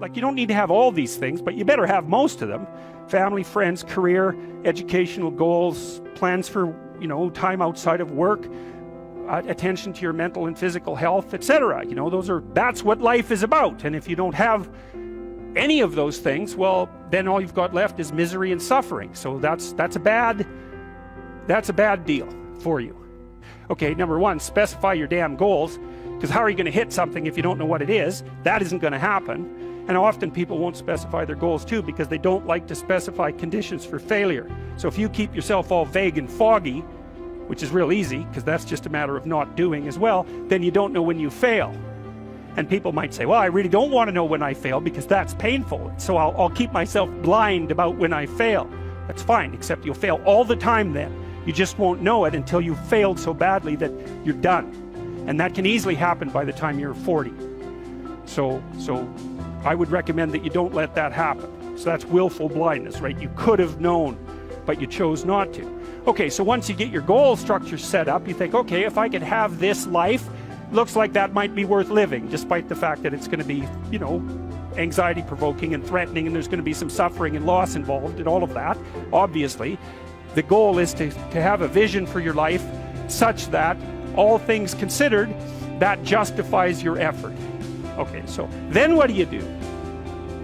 Like, you don't need to have all these things, but you better have most of them. Family, friends, career, educational goals, plans for, you know, time outside of work, attention to your mental and physical health, etc. You know, that's what life is about. And if you don't have any of those things, well, then all you've got left is misery and suffering. So that's a bad deal for you. Okay, number one, specify your damn goals, because how are you going to hit something if you don't know what it is? That isn't going to happen. And often people won't specify their goals too, because they don't like to specify conditions for failure. So if you keep yourself all vague and foggy, which is real easy, because that's just a matter of not doing as well, then you don't know when you fail. And people might say, well, I really don't want to know when I fail because that's painful. So I'll keep myself blind about when I fail. That's fine, except you'll fail all the time then. You just won't know it until you've failed so badly that you're done. And that can easily happen by the time you're 40. So I would recommend that you don't let that happen. So that's willful blindness, right? You could have known, but you chose not to. Okay, so once you get your goal structure set up, you think, okay, if I could have this life, looks like that might be worth living, despite the fact that it's going to be, you know, anxiety provoking and threatening, and there's going to be some suffering and loss involved and all of that. Obviously, the goal is to have a vision for your life such that, all things considered, that justifies your effort. Okay, so then what do you do?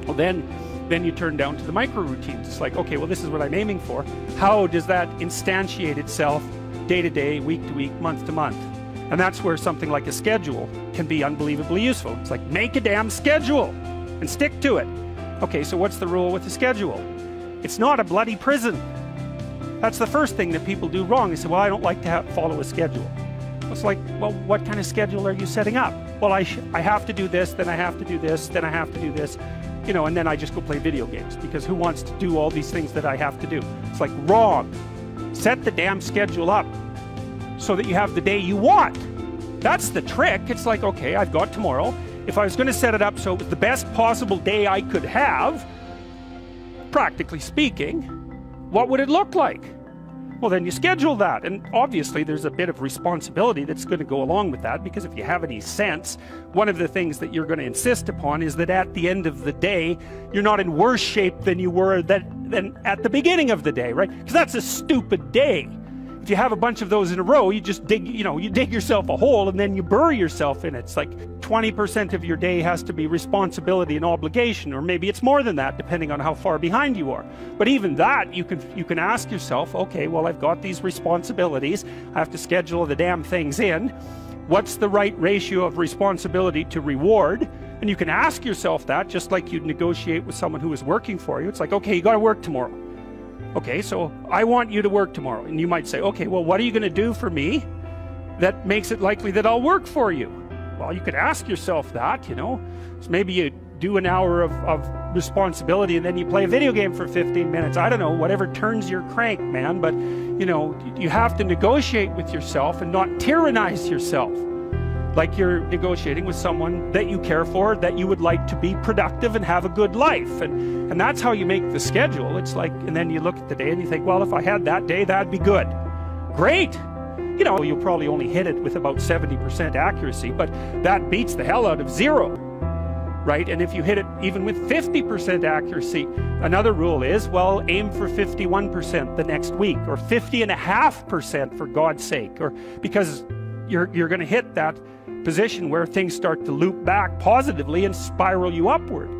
Well, then you turn down to the micro routines. It's like, okay, well, this is what I'm aiming for. How does that instantiate itself day to day, week to week, month to month? And that's where something like a schedule can be unbelievably useful. It's like, make a damn schedule and stick to it. Okay, so what's the rule with the schedule? It's not a bloody prison. That's the first thing that people do wrong. They say, well, I don't like to follow a schedule. It's like, well, what kind of schedule are you setting up? Well, I have to do this, then I have to do this, then I have to do this, you know, and then I just go play video games, because who wants to do all these things that I have to do? It's like, wrong. Set the damn schedule up so that you have the day you want. That's the trick. It's like, okay, I've got tomorrow. If I was going to set it up so it was the best possible day I could have, practically speaking, what would it look like? Well, then you schedule that. And obviously there's a bit of responsibility that's going to go along with that, because if you have any sense, one of the things that you're going to insist upon is that at the end of the day, you're not in worse shape than you were than at the beginning of the day, right? Because that's a stupid day. If you have a bunch of those in a row, you just dig, you know, you dig yourself a hole and then you bury yourself in it. It's like 20% of your day has to be responsibility and obligation, or maybe it's more than that, depending on how far behind you are. But even that, you can ask yourself, okay, well, I've got these responsibilities. I have to schedule the damn things in. What's the right ratio of responsibility to reward? And you can ask yourself that, just like you'd negotiate with someone who is working for you. It's like, okay, you got to work tomorrow. Okay, so I want you to work tomorrow. And you might say, okay, well, what are you going to do for me that makes it likely that I'll work for you? Well, you could ask yourself that, you know. So maybe you do an hour of responsibility and then you play a video game for 15 minutes. I don't know, whatever turns your crank, man. But, you know, you have to negotiate with yourself and not tyrannize yourself. Like you're negotiating with someone that you care for, that you would like to be productive and have a good life. And that's how you make the schedule. It's like, and then you look at the day and you think, well, if I had that day, that'd be good. Great. You know, you'll probably only hit it with about 70% accuracy, but that beats the hell out of 0. Right? And if you hit it even with 50% accuracy, another rule is, well, aim for 51% the next week, or 50.5% for God's sake, or because you're going to hit that position where things start to loop back positively and spiral you upward.